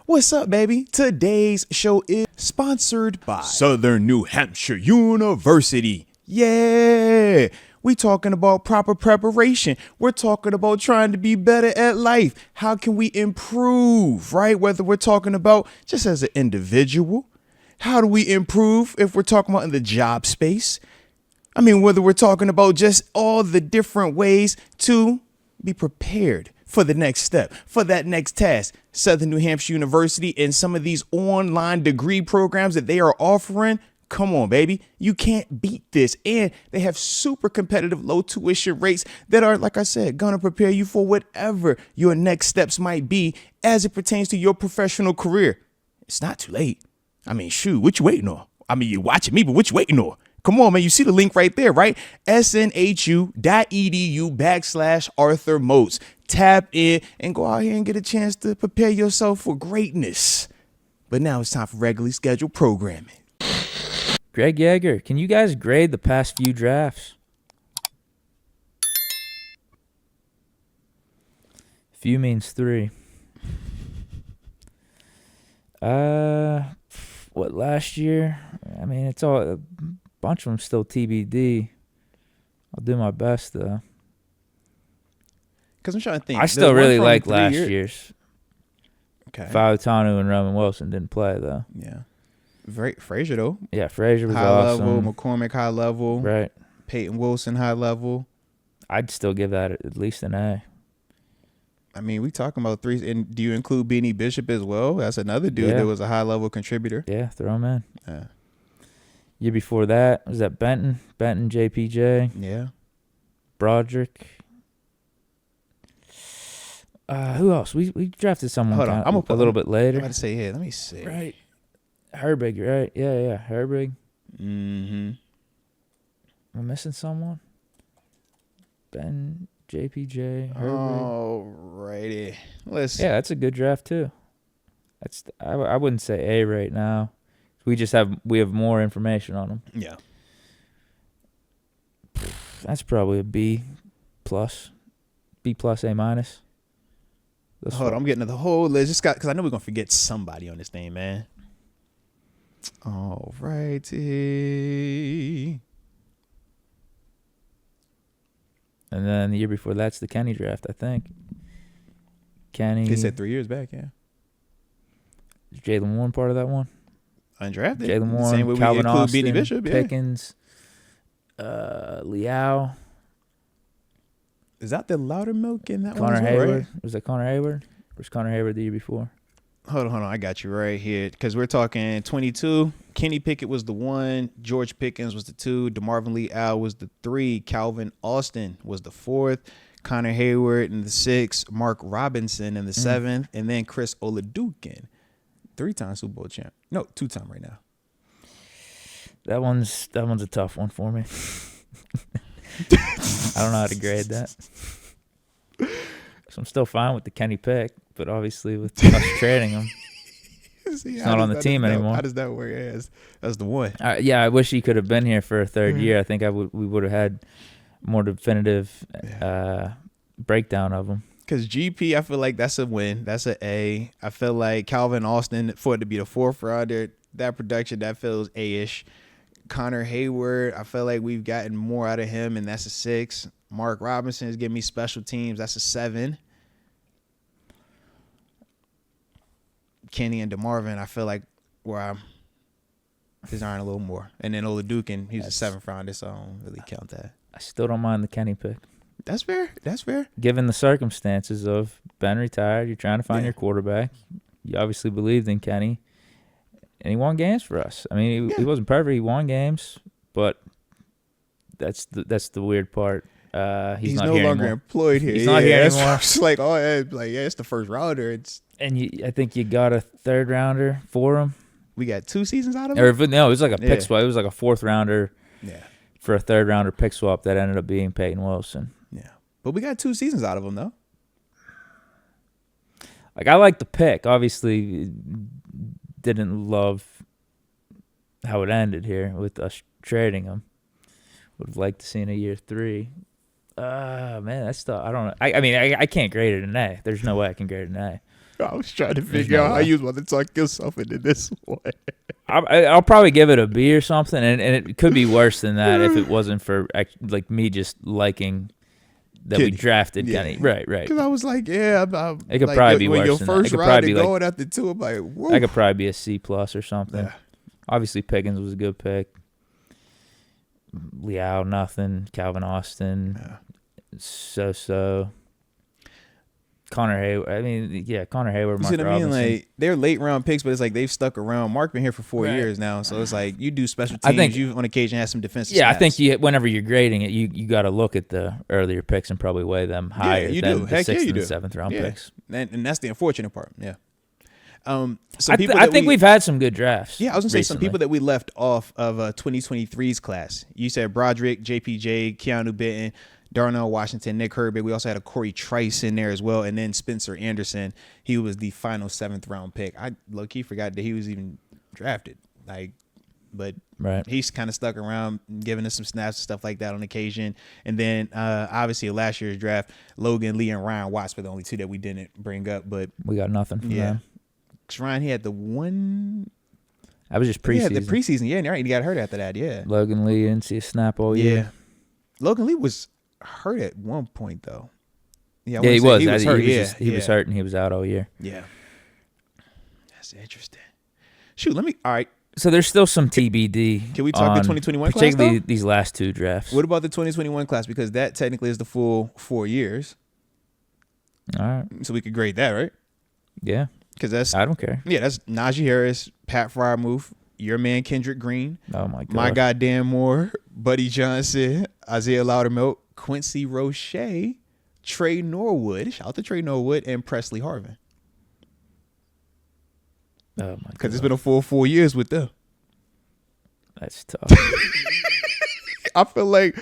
What's up, baby? Today's show is sponsored by Southern New Hampshire University. Yeah! We talking about proper preparation. We're talking about trying to be better at life. How can we improve, right? Whether we're talking about just as an individual, how do we improve if we're talking about in the job space? I mean, whether we're talking about just all the different ways to be prepared for the next step, for that next task. Southern New Hampshire University and some of these online degree programs that they are offering. Come on, baby. You can't beat this. And they have super competitive low tuition rates that are, like I said, going to prepare you for whatever your next steps might be as it pertains to your professional career. It's not too late. I mean, shoot, what you waiting on? I mean, you're watching me, but what you waiting on? Come on, man. You see the link right there, right? snhu.edu/Arthur Moats. Tap in and go out here and get a chance to prepare yourself for greatness. But now it's time for regularly scheduled programming. Greg Yeager, can you guys grade the past few drafts? Few means three. What, last year? I mean, it's all a bunch of them still TBD. I'll do my best though. Because I'm trying to think. I still really like last year's. Okay. Fautanu and Roman Wilson didn't play though. Yeah. Frazier though. Yeah, Frazier was high awesome. level. McCormick high level. Right. Peyton Wilson high level. I'd still give that at least an A. I mean, we talking about three. And do you include Beanie Bishop as well? That's another dude that was a high level contributor. Yeah, throw him in. Yeah. Year before that was that Benton, JPJ. Yeah. Broderick. Who else? We drafted someone Hold on. I'm a little bit later. I'm about to say, yeah, let me see. Right. Herbig, right? Yeah, Herbig. Mm-hmm. Am I missing someone? Ben, JPJ, Herbig. Alrighty. Let's. Yeah, that's a good draft too. I wouldn't say A right now. We have more information on them. Yeah. That's probably a B plus, A minus. Hold on, I'm getting to the whole list. Because I know we're gonna forget somebody on this thing, man. Alrighty. And then the year before that's the Kenny draft, I think. Kenny. They said 3 years back, yeah. Is Jalen Warren part of that one? Undrafted. Jalen Warren, same way we Calvin include Austin, Beanie Bishop, yeah. Pickens, Liao. Is that the Loudermilk in that Connor one? Hayward. Right? Was that Connor Hayward? Or was Connor Hayward the year before? Hold on. I got you right here. Because we're talking 22. Kenny Pickett was the 1. George Pickens was the 2. DeMarvin Leal was the 3. Calvin Austin was the 4th. Connor Hayward in the 6th. Mark Robinson in the 7th. And then Chris Oladukin. 3-time Super Bowl champ. No, 2-time right now. That one's a tough one for me. I don't know how to grade that. So I'm still fine with the Kenny pick, but obviously with us trading him, he's not on the team anymore. How does that work? Yeah, that's the one. Yeah, I wish he could have been here for a third year. I think we would have had more definitive breakdown of him. Because GP, I feel like that's a win. That's an A. I feel like Calvin Austin, for it to be the 4th rounder, that production, that feels A-ish. Connor Hayward, I feel like we've gotten more out of him, and that's a 6. Mark Robinson is giving me special teams. That's a 7. Kenny and DeMarvin, I feel like where I'm desiring a little more. And then Oladukin, he's a 7th rounder, so I don't really count that. I still don't mind the Kenny pick. That's fair. Given the circumstances of Ben retired, you're trying to find your quarterback. You obviously believed in Kenny, and he won games for us. I mean, he wasn't perfect. He won games, but that's the weird part. He's not no here longer anymore. Employed here. He's not here anymore. It's like, it's the 1st rounder. I think you got a 3rd rounder for him. We got 2 seasons out of it? No, it was like a pick swap. It was like a 4th rounder for a 3rd rounder pick swap that ended up being Peyton Wilson. Yeah. But we got 2 seasons out of him, though. Like, I like the pick. Obviously, didn't love how it ended here with us trading him. Would have liked to see in a year 3. Man, that's tough. I don't know. I mean, I can't grade it an A. There's no way I can grade it an A. I was trying to figure out how you was about to talk yourself into this one. I'll probably give it a B or something, and it could be worse than that if it wasn't for like me just liking that we drafted Kenny. Right. Because I was like, yeah, it could probably be when worse your than first that. It could round probably to be going after two, I'm like, whoa. That could probably be a C+ or something. Yeah. Obviously, Pickens was a good pick. Liao, nothing. Calvin Austin, so. Connor Hayward. I mean, yeah, Connor Hayward, Mark Robinson. You see what I mean? Like, they're late round picks, but it's like they've stuck around. Mark been here for 4 years now, so it's like you do special teams. I think, you on occasion have some defensive snaps. I think whenever you're grading it, you got to look at the earlier picks and probably weigh them higher than the 6th and 7th round picks. And that's the unfortunate part. Yeah. I think we've had some good drafts. Yeah, I was gonna say some people that we left off of 2023's class. You said Broderick, JPJ, Keanu Benton, Darnell Washington, Nick Herbig. We also had a Corey Trice in there as well, and then Spencer Anderson. He was the final 7th round pick. I low-key forgot that he was even drafted. But he's kind of stuck around, giving us some snaps and stuff like that on occasion. And then obviously last year's draft, Logan Lee and Ryan Watts were the only two that we didn't bring up. But we got nothing from them. Ryan, he had the one. I was just preseason. Yeah, the preseason. Yeah, and he got hurt after that. Yeah. Logan Lee didn't see a snap all year. Yeah. Logan Lee was hurt at one point though. Yeah, he was. He was hurt. He was hurt and he was out all year. Yeah. That's interesting. Shoot, all right. So there's still some TBD. Can we talk the 2021 class, particularly these last two drafts? What about the 2021 class? Because that technically is the full 4 years. All right. So we could grade that, right? Yeah. Because I don't care. Yeah, that's Najee Harris, Pat Freiermuth, your man Kendrick Green. Oh my God. My guy Dan Moore, Buddy Johnson, Isaiah Loudermilk, Quincy Roche, Trey Norwood. Shout out to Trey Norwood and Presley Harvin. Oh my God. Because it's been a full 4 years with them. That's tough. I feel like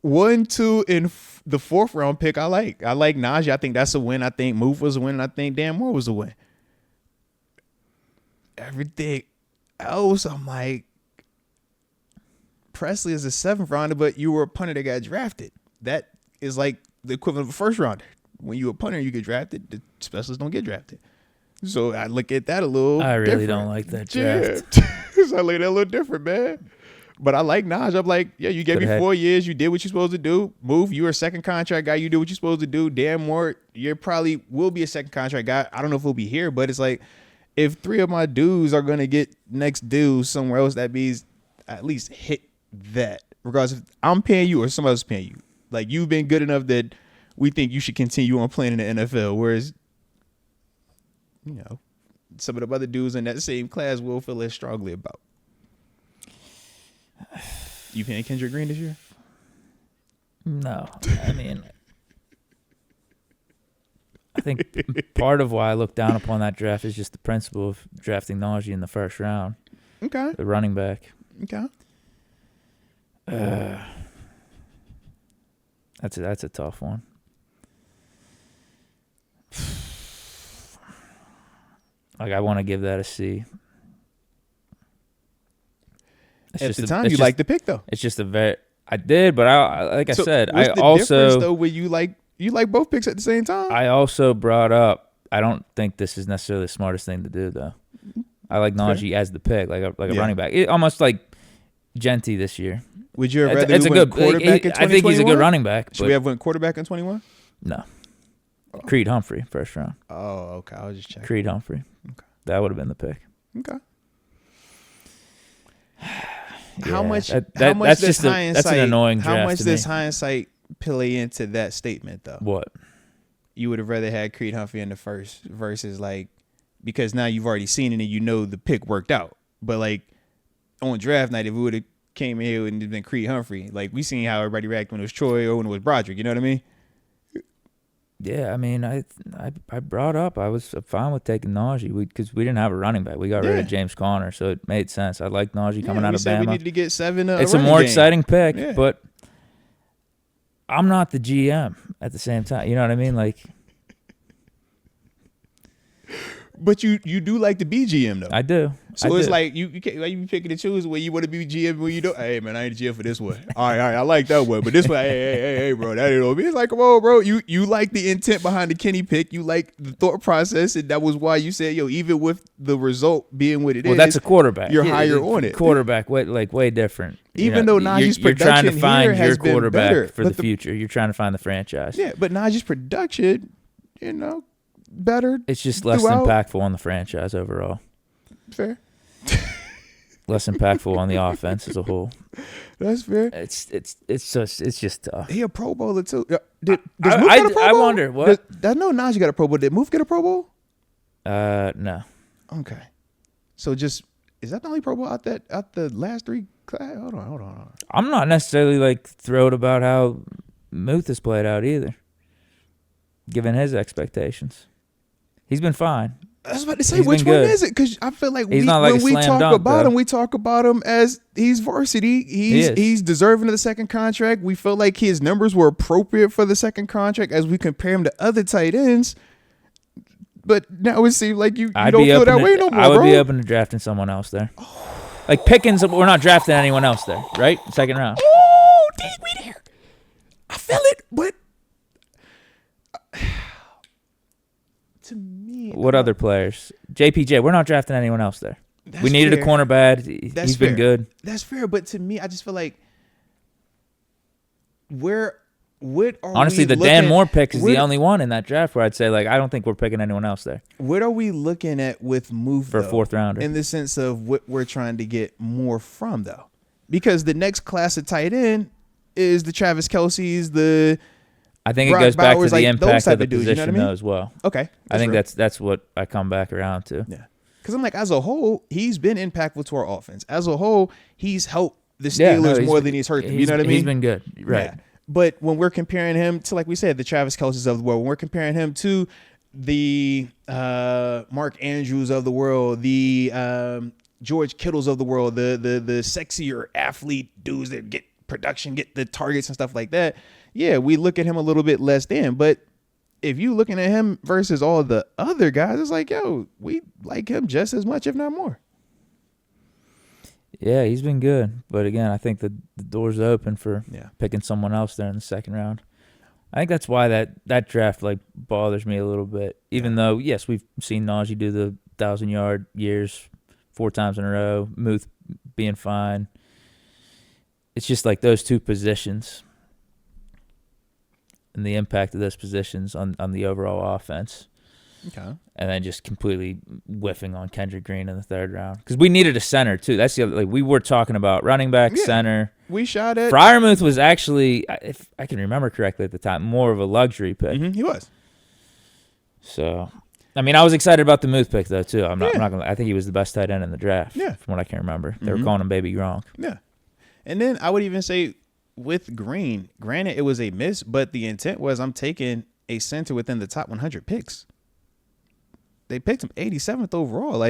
1, 2, and the 4th round pick I like. I like Najee. I think that's a win. I think Move was a win. And I think Dan Moore was a win. Everything else, I'm like, Presley is a 7th rounder, but you were a punter that got drafted. That is like the equivalent of a 1st rounder. When you're a punter, you get drafted. The specialists don't get drafted. So I look at that a little I really different. don't like that draft. Yeah. So I look at that a little different, man. But I like Najee. I'm like, yeah, you gave me 4 years. You did what you're supposed to do. Move, you were a 2nd contract guy. You did what you're supposed to do. Dan Moore, you probably will be a 2nd contract guy. I don't know if he'll be here, but it's like, if 3 of my dudes are going to get next due somewhere else, that means at least hit that. Regardless if I'm paying you or somebody else is paying you. Like, you've been good enough that we think you should continue on playing in the NFL. Whereas, some of the other dudes in that same class will feel less strongly about. You paying Kendrick Green this year? No. I mean, I think part of why I look down upon that draft is just the principle of drafting Najee in the 1st round. Okay. The running back. Okay. That's a tough one. Like, I want to give that a C. At the time, you liked the pick though. It's just I did, but I said, what's the difference though where you like both picks at the same time? I also brought up, I don't think this is necessarily the smartest thing to do though. I like Najee as the pick, like a running back, almost like Genty this year. Would you rather it's a good quarterback in 2021? I think he's a good running back. Should we have went quarterback in 21? No. Creed Humphrey, 1st round. Oh, okay. I was just checking. Creed Humphrey. Okay. That would have been the pick. Okay. Yeah, how much that's just that's an annoying draft. How much does hindsight play into that statement though? What? You would have rather had Creed Humphrey in the 1st versus like, because now you've already seen it and you know the pick worked out. But like on draft night, if we would have came in here and been Creed Humphrey, like we seen how everybody reacted when it was Troy or when it was Broderick. You know what I mean? Yeah, I mean, I brought up I was fine with taking Najee because we didn't have a running back. We got rid of James Conner, so it made sense. I like Najee coming out of Bama. We needed to get 7. It's a more exciting pick, but I'm not the GM at the same time. You know what I mean? Like, But you do like the BGM though. I do. So it's like you can't like you picking and choose when you want to be GM when you don't. Hey man, I ain't GM for this one. All right, I like that one, but this one, hey, bro, that ain't on me. It's like, come on, bro. You like the intent behind the Kenny pick. You like the thought process, and that was why you said, yo, even with the result being what it is, well, that's a quarterback. You're higher on it. Quarterback, way different. Even though Najee's you're trying to production find here your has been quarterback better for the future. You're trying to find the franchise. Yeah, but Najee's production, better. It's just less impactful on the franchise overall. Fair. Less impactful on the offense as a whole. That's fair. It's just tough. He a Pro Bowler too. Does Moose get a Pro Bowl? I wonder what. I know Najee got a Pro Bowl. Did Moose get a Pro Bowl? No. Okay. So is that the only Pro Bowl out the last three? Hold on. I'm not necessarily thrilled about how Muth has played out either, given his expectations. He's been fine. I was about to say, which one is it? Because I feel like when we talk about him, we talk about him as he's varsity. He's deserving of the second contract. We felt like his numbers were appropriate for the second contract as we compare him to other tight ends. But now it seems like you don't feel that way no more, I would bro. be open to drafting someone else there. Like Pickens, we're not drafting anyone else there, right? Second round. Oh, Deke, we there. I feel it, but to me, what other players? JPJ, we're not drafting anyone else there. We needed a cornerback. He's been good. That's fair, but to me, I just feel like honestly, the Dan Moore pick is the only one in that draft where I'd say I don't think we're picking anyone else there. What are we looking at with move for a fourth rounder in the sense of what we're trying to get more from though? Because the next class of tight end is the Travis Kelce's, the I think Brock it goes back Bowers, to the impact of the dudes, position though as well. Okay, I think that's what I come back around to. Yeah, because I'm as a whole, he's been impactful to our offense. As a whole, he's helped the Steelers more than he's hurt them. You know what I mean? He's been good, right? Yeah. But when we're comparing him to, like we said, the Travis Kelce's of the world, when we're comparing him to the Mark Andrews of the world, the George Kittles of the world, the sexier athlete dudes that get production, get the targets and stuff like that, yeah, we look at him a little bit less than. But if you looking at him versus all the other guys, it's like, yo, we like him just as much, if not more. Yeah, he's been good. But again, I think the door's open for picking someone else there in the second round. I think that's why that draft bothers me a little bit. Even though, yes, we've seen Najee do the 1,000-yard years 4 times in a row, Muth being fine. It's just those two positions and the impact of those positions on the overall offense. Okay. And then just completely whiffing on Kendrick Green in the third round. Because we needed a center, too. That's the other, we were talking about running back, center. We shot at. Freiermuth was actually, if I can remember correctly at the time, more of a luxury pick. Mm-hmm, he was. So, I mean, I was excited about the Muth pick, though, too. I'm not going to, I think he was the best tight end in the draft, from what I can remember. They were calling him Baby Gronk. Yeah. And then I would even say with Green, granted it was a miss, but the intent was I'm taking a center within the top 100 picks. They picked him 87th overall.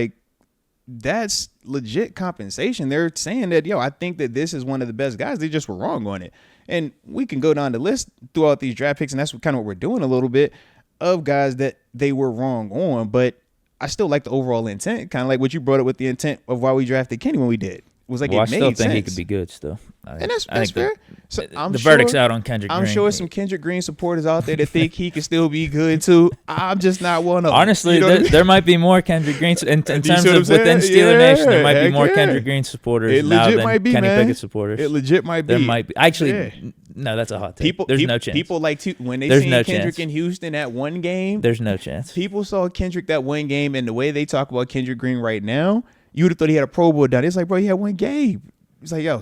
That's legit compensation. They're saying that, I think that this is one of the best guys. They just were wrong on it. And we can go down the list throughout these draft picks, and that's kind of what we're doing a little bit of guys that they were wrong on. But I still like the overall intent, kind of like what you brought up with the intent of why we drafted Kenny when we did. It was I still think he could be good still. And that's fair. So the verdict's out on Kendrick Green. I'm sure some Kendrick Green supporters out there that think he can still be good too. I'm just not one of them. Honestly, there might be more Kendrick Green in terms of within Steeler Nation. There might be more Kendrick Green supporters now than Kenny Pickett supporters. It legit might be. There might be. Actually, no, that's a hot take. There's no chance. People when they seen Kendrick in Houston at one game. There's no chance. People saw Kendrick that one game, and the way they talk about Kendrick Green right now, you would have thought he had a Pro Bowl done. It's like, bro, he had one game. He's like, yo,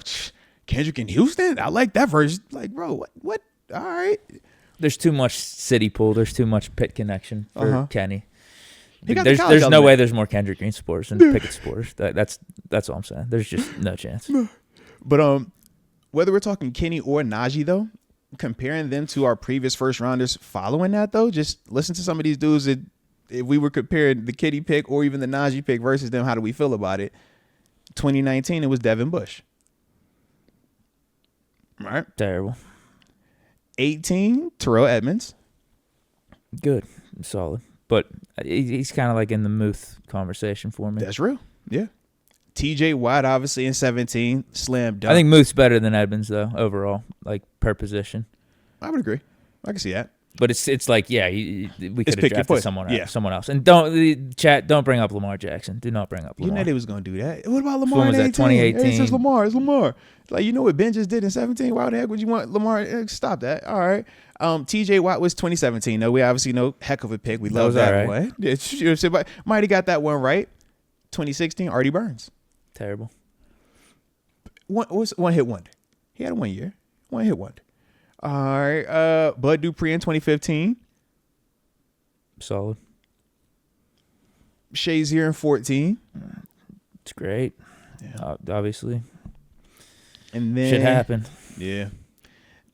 Kendrick in Houston? I like that version. Like, bro, what? All right. There's too much city pull. There's too much Pitt connection for Kenny. There's no way there's more Kendrick Green supporters than Pickett supporters. That's all I'm saying. There's just no chance. But whether we're talking Kenny or Najee, though, comparing them to our previous first rounders following that, though, just listen to some of these dudes that if we were comparing the Kenny pick or even the Najee pick versus them, how do we feel about it? 2019, it was Devin Bush. Right? Terrible. 18, Terrell Edmonds. Good. Solid. But He's kind of like in the Muth conversation for me. That's real. Yeah. TJ Watt, obviously, in 17. Slam dunk. I think Muth's better than Edmonds, though, overall, like per position. I would agree. I can see that. But it's like, yeah, we could have pick your drafted poison. someone else. And don't bring up Lamar Jackson. Do not bring up Lamar. You know they was going to do that. What about Lamar When in was that, 18? 2018? Hey, it says Lamar. It's Lamar. Like, you know what Ben just did in 17? Why the heck would you want Lamar? Stop that. All right. TJ Watt was 2017. No, we obviously know heck of a pick. We love that one. Yeah, but might have got that one right. 2016, Artie Burns. Terrible. One hit wonder. He had a 1 year. One hit wonder. All right. Bud Dupree in 2015. Solid. Shazier in 14. It's great. Yeah. Obviously. And then shit happened. Yeah.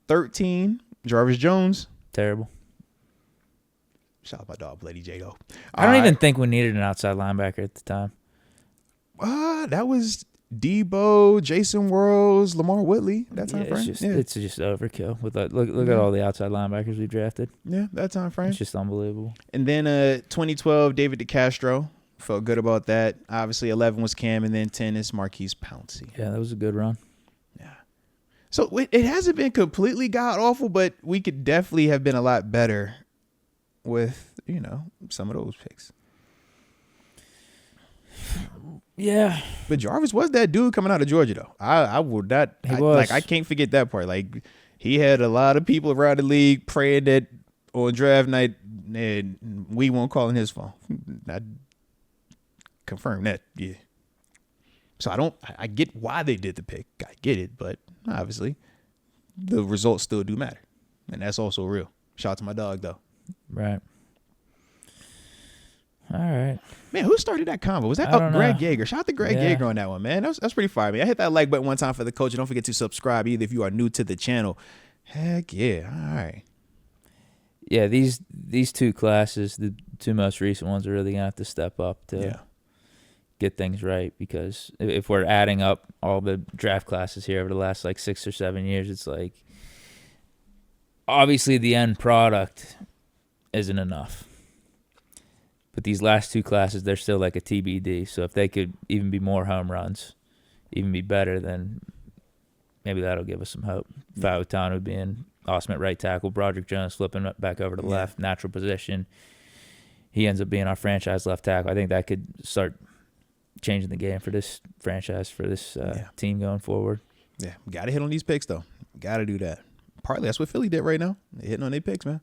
13, Jarvis Jones. Terrible. Shout out my dog, Lady J, though. I don't even think we needed an outside linebacker at the time. That was Debo, Jason Worlds, Lamar Whitley. That time frame. It's just overkill. With that, look at all the outside linebackers we drafted. Yeah, that time frame. It's just unbelievable. And then 2012, David DeCastro. Felt good about that. Obviously, 11 was Cam, and then 10 is Marquise Pouncey. Yeah, that was a good run. Yeah. So it hasn't been completely god awful, but we could definitely have been a lot better with some of those picks. Yeah. But Jarvis was that dude coming out of Georgia, though. I would not. He was. I can't forget that part. Like, he had a lot of people around the league praying that on draft night, and we won't call in his phone. I confirm that, yeah. So I get why they did the pick. I get it, but obviously the results still do matter. And that's also real. Shout out to my dog, though. Right. All right. Man, who started that convo? Was that Greg Yeager? Shout out to Greg Yeager on that one, man. That's pretty fire, man. I hit that like button one time for the coach. And don't forget to subscribe either if you are new to the channel. Heck yeah. All right. Yeah, these two classes, the two most recent ones, are really going to have to step up to get things right, because if we're adding up all the draft classes here over the last like 6 or 7 years, it's like obviously the end product isn't enough. But these last two classes, they're still like a TBD. So if they could even be more home runs, even be better, then maybe that'll give us some hope. Fautano being awesome at right tackle, Broderick Jones flipping back over to the left, natural position. He ends up being our franchise left tackle. I think that could start changing the game for this franchise, for this team going forward. Yeah, got to hit on these picks, though. Got to do that. Partly that's what Philly did right now. They're hitting on their picks, man.